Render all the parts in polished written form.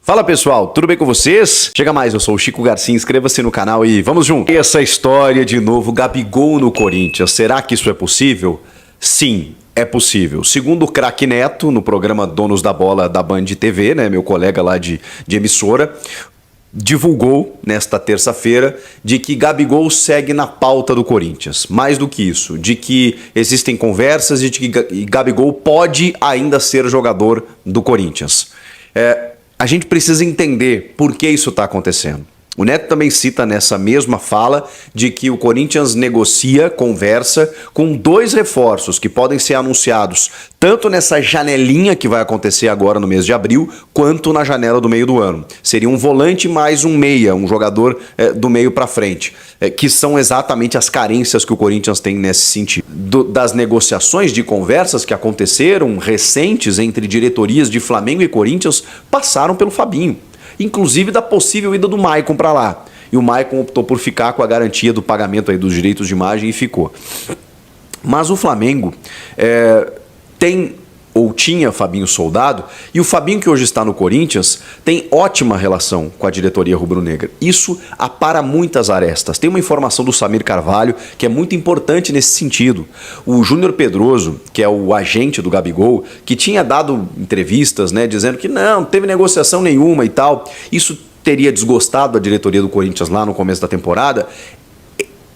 Fala pessoal, tudo bem com vocês? Chega mais, eu sou o Chico Garcia, inscreva-se no canal e vamos junto. Essa história de novo, Gabigol no Corinthians, será que isso é possível? Sim, é possível. Segundo o craque Neto, no programa Donos da Bola da Band TV, né, meu colega lá de emissora, divulgou nesta terça-feira de que Gabigol segue na pauta do Corinthians. Mais do que isso, de que existem conversas e de que Gabigol pode ainda ser jogador do Corinthians. A gente precisa entender por que isso está acontecendo. O Neto também cita nessa mesma fala de que o Corinthians negocia, conversa com dois reforços que podem ser anunciados tanto nessa janelinha que vai acontecer agora no mês de abril, quanto na janela do meio do ano. Seria um volante mais um meia, um jogador do meio para frente, que são exatamente as carências que o Corinthians tem nesse sentido. Das negociações de conversas que aconteceram recentes entre diretorias de Flamengo e Corinthians passaram pelo Fabinho. Inclusive da possível ida do Maicon para lá. E o Maicon optou por ficar com a garantia do pagamento aí dos direitos de imagem e ficou. Mas o Flamengo tem ou tinha Fabinho Soldado, e o Fabinho que hoje está no Corinthians tem ótima relação com a diretoria rubro-negra. Isso apara muitas arestas. Tem uma informação do Samir Carvalho que é muito importante nesse sentido. O Júnior Pedroso, que é o agente do Gabigol, que tinha dado entrevistas, né, dizendo que não teve negociação nenhuma e tal, isso teria desgostado a diretoria do Corinthians lá no começo da temporada.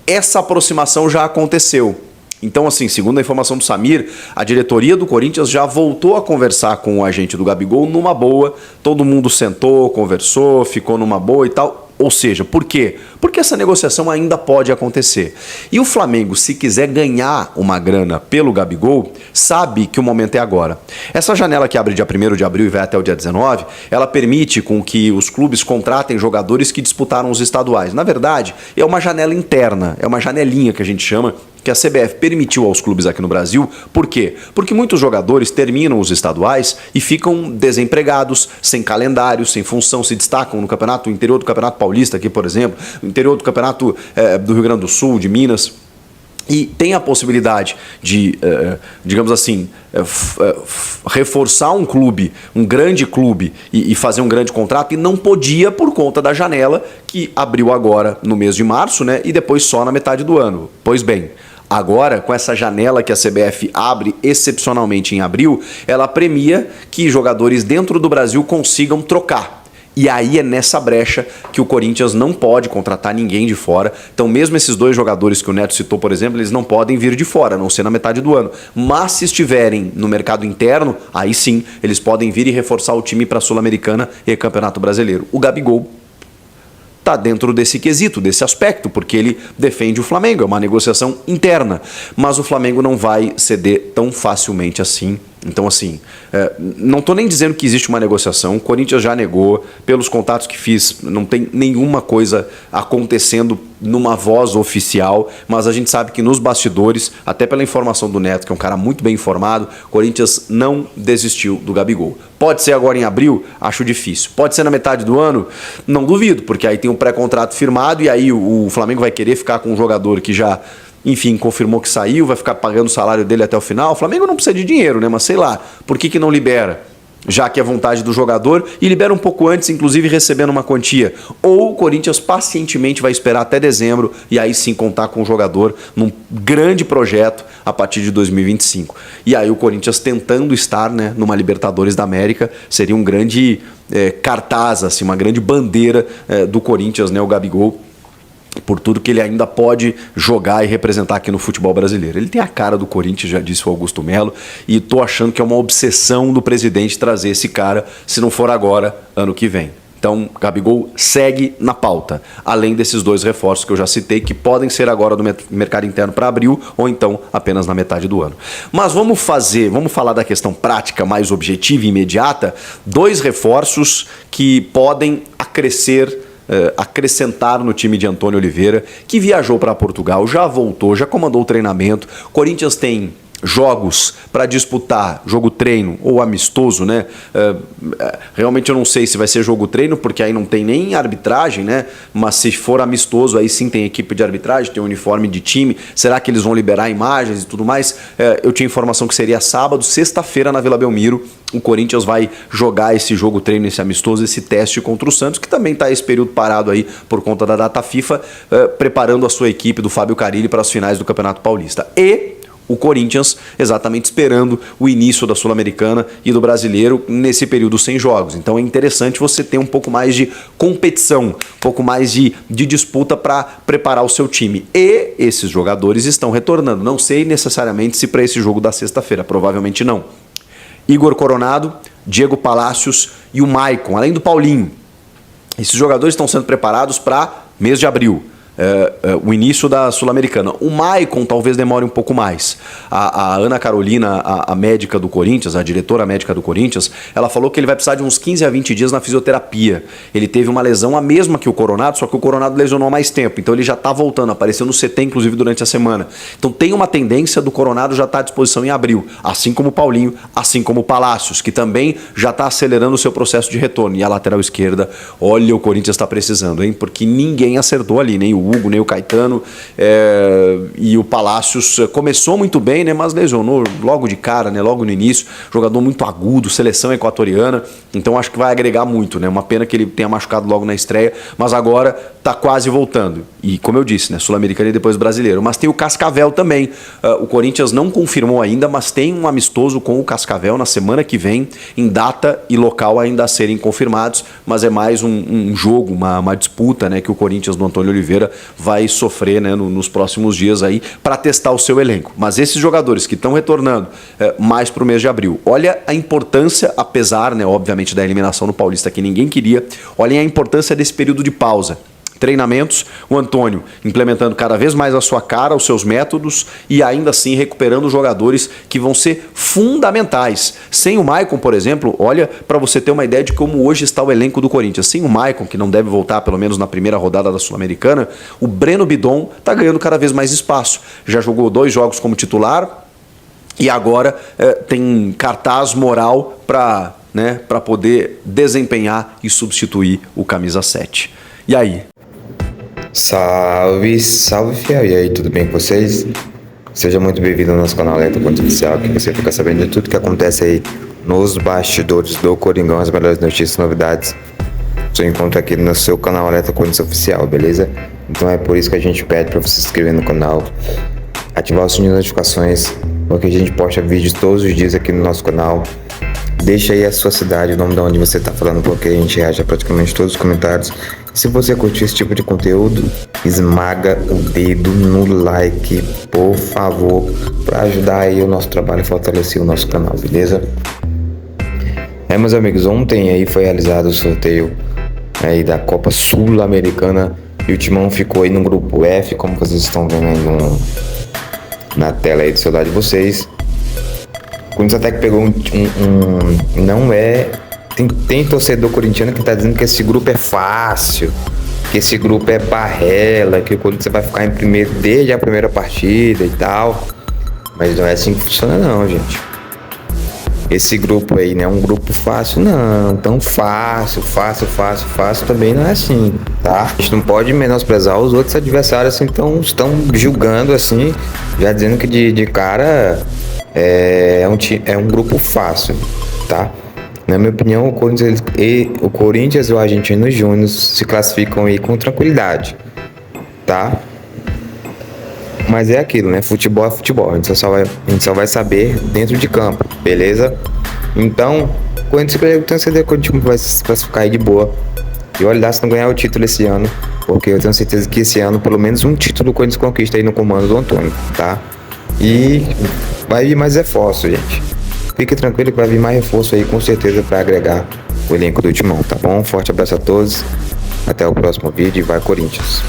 Essa aproximação já aconteceu. Então, assim, segundo a informação do Samir, a diretoria do Corinthians já voltou a conversar com o agente do Gabigol numa boa, todo mundo sentou, conversou, ficou numa boa e tal. Ou seja, por quê? Porque essa negociação ainda pode acontecer. E o Flamengo, se quiser ganhar uma grana pelo Gabigol, sabe que o momento é agora. Essa janela que abre dia 1º de abril e vai até o dia 19, ela permite com que os clubes contratem jogadores que disputaram os estaduais. Na verdade, é uma janela interna, é uma janelinha que a gente chama, que a CBF permitiu aos clubes aqui no Brasil. Por quê? Porque muitos jogadores terminam os estaduais e ficam desempregados, sem calendário, sem função, se destacam no campeonato, no interior do Campeonato Paulista aqui, por exemplo, no interior do Campeonato do Rio Grande do Sul, de Minas. E tem a possibilidade de, digamos assim, reforçar um clube, um grande clube e fazer um grande contrato, e não podia por conta da janela que abriu agora no mês de março, né, e depois só na metade do ano. Pois bem, agora, com essa janela que a CBF abre excepcionalmente em abril, ela premia que jogadores dentro do Brasil consigam trocar. E aí é nessa brecha que o Corinthians não pode contratar ninguém de fora. Então mesmo esses dois jogadores que o Neto citou, por exemplo, eles não podem vir de fora, a não ser na metade do ano. Mas se estiverem no mercado interno, aí sim, eles podem vir e reforçar o time para a Sul-Americana e Campeonato Brasileiro. O Gabigol está dentro desse quesito, desse aspecto, porque ele defende o Flamengo, é uma negociação interna. Mas o Flamengo não vai ceder tão facilmente assim. Então, assim, não estou nem dizendo que existe uma negociação, o Corinthians já negou, pelos contatos que fiz, não tem nenhuma coisa acontecendo numa voz oficial, mas a gente sabe que nos bastidores, até pela informação do Neto, que é um cara muito bem informado, o Corinthians não desistiu do Gabigol. Pode ser agora em abril? Acho difícil. Pode ser na metade do ano? Não duvido, porque aí tem um pré-contrato firmado e aí o Flamengo vai querer ficar com um jogador que já, enfim, confirmou que saiu, vai ficar pagando o salário dele até o final. O Flamengo não precisa de dinheiro, né? Mas sei lá, por que não libera? Já que é vontade do jogador, e libera um pouco antes, inclusive recebendo uma quantia. Ou o Corinthians pacientemente vai esperar até dezembro e aí sim contar com o jogador num grande projeto a partir de 2025. E aí o Corinthians tentando estar, né, numa Libertadores da América, seria um grande cartaz, assim, uma grande bandeira do Corinthians, né, o Gabigol, por tudo que ele ainda pode jogar e representar aqui no futebol brasileiro. Ele tem a cara do Corinthians, já disse o Augusto Melo, e tô achando que é uma obsessão do presidente trazer esse cara, se não for agora, ano que vem. Então, Gabigol segue na pauta, além desses dois reforços que eu já citei, que podem ser agora do mercado interno para abril, ou então apenas na metade do ano. Mas vamos falar da questão prática, mais objetiva e imediata, dois reforços que podem acrescentar no time de Antônio Oliveira, que viajou para Portugal, já voltou, já comandou o treinamento. Corinthians tem jogos para disputar, jogo treino ou amistoso, né? Realmente eu não sei se vai ser jogo treino, porque aí não tem nem arbitragem, né? Mas se for amistoso, aí sim tem equipe de arbitragem, tem uniforme de time. Será que eles vão liberar imagens e tudo mais? Eu tinha informação que seria sábado, sexta-feira na Vila Belmiro. O Corinthians vai jogar esse jogo treino, esse amistoso, esse teste contra o Santos, que também está esse período parado aí por conta da data FIFA, preparando a sua equipe do Fábio Carille para as finais do Campeonato Paulista. E o Corinthians exatamente esperando o início da Sul-Americana e do Brasileiro nesse período sem jogos. Então é interessante você ter um pouco mais de competição, um pouco mais de disputa para preparar o seu time. E esses jogadores estão retornando. Não sei necessariamente se para esse jogo da sexta-feira, provavelmente não. Igor Coronado, Diego Palacios e o Maicon, além do Paulinho. Esses jogadores estão sendo preparados para mês de abril. O início da Sul-Americana. O Maicon talvez demore um pouco mais. A Ana Carolina, a médica do Corinthians, a diretora médica do Corinthians, ela falou que ele vai precisar de uns 15 a 20 dias na fisioterapia. Ele teve uma lesão a mesma que o Coronado, só que o Coronado lesionou há mais tempo. Então ele já está voltando, apareceu no CT inclusive durante a semana. Então tem uma tendência do Coronado já estar à disposição em abril, assim como o Paulinho, assim como o Palacios, que também já está acelerando o seu processo de retorno. E a lateral esquerda, olha, o Corinthians está precisando, hein? Porque ninguém acertou ali, nem o Hugo, nem o Caetano, e o Palacios começou muito bem, né, mas lesionou logo de cara, né, logo no início, jogador muito agudo, seleção equatoriana, então acho que vai agregar muito, né, uma pena que ele tenha machucado logo na estreia, mas agora tá quase voltando, e como eu disse, né, Sul-Americano e depois brasileiro, mas tem o Cascavel também, o Corinthians não confirmou ainda, mas tem um amistoso com o Cascavel na semana que vem, em data e local ainda a serem confirmados, mas é mais um jogo, uma disputa, né, que o Corinthians do Antônio Oliveira vai sofrer, né, nos próximos dias aí para testar o seu elenco. Mas esses jogadores que estão retornando mais para o mês de abril, olha a importância, apesar, né, obviamente, da eliminação no Paulista que ninguém queria, olhem a importância desse período de pausa. Treinamentos, o Antônio implementando cada vez mais a sua cara, os seus métodos e ainda assim recuperando jogadores que vão ser fundamentais. Sem o Maicon, por exemplo, olha para você ter uma ideia de como hoje está o elenco do Corinthians. Sem o Maicon, que não deve voltar pelo menos na primeira rodada da Sul-Americana, o Breno Bidon está ganhando cada vez mais espaço. Já jogou 2 jogos como titular e agora tem cartaz moral para, né, para poder desempenhar e substituir o camisa 7. E aí? Salve, salve fiel, e aí, tudo bem com vocês? Seja muito bem-vindo ao nosso canal Alerta Conta Oficial, que você fica sabendo de tudo que acontece aí nos bastidores do Coringão, as melhores notícias e novidades. Você encontra aqui no seu canal Alerta Conta Oficial, beleza? Então é por isso que a gente pede para você se inscrever no canal, ativar o sininho de notificações, porque a gente posta vídeos todos os dias aqui no nosso canal. Deixa aí a sua cidade, o nome de onde você está falando, porque a gente reage a praticamente todos os comentários. Se você curtir esse tipo de conteúdo, esmaga o dedo no like, por favor, para ajudar aí o nosso trabalho e fortalecer o nosso canal, beleza? Meus amigos, ontem aí foi realizado o sorteio aí da Copa Sul-Americana e o Timão ficou aí no grupo F, como vocês estão vendo aí na tela aí do celular de vocês. O Corinthians até que pegou não é... Tem torcedor corintiano que tá dizendo que esse grupo é fácil, que esse grupo é barrela, que o Corinthians vai ficar em primeiro desde a primeira partida e tal. Mas não é assim que funciona não, gente. Esse grupo aí não é um grupo fácil não, tão fácil também não é assim, tá? A gente não pode menosprezar os outros adversários assim, estão julgando assim, já dizendo que de cara é um grupo fácil, tá? Na minha opinião, o Corinthians e o Argentinos Júnior se classificam aí com tranquilidade, tá? Mas é aquilo, né? Futebol é futebol. A gente só vai saber dentro de campo, beleza? Então, o Corinthians tem certeza que o time vai se classificar aí de boa. E olha lá se não ganhar o título esse ano, porque eu tenho certeza que esse ano pelo menos um título o Corinthians conquista aí no comando do Antônio, tá? E vai vir mais reforço, gente. Fique tranquilo que vai vir mais reforço aí com certeza para agregar o elenco do Timão, tá bom? Forte abraço a todos, até o próximo vídeo e vai Corinthians!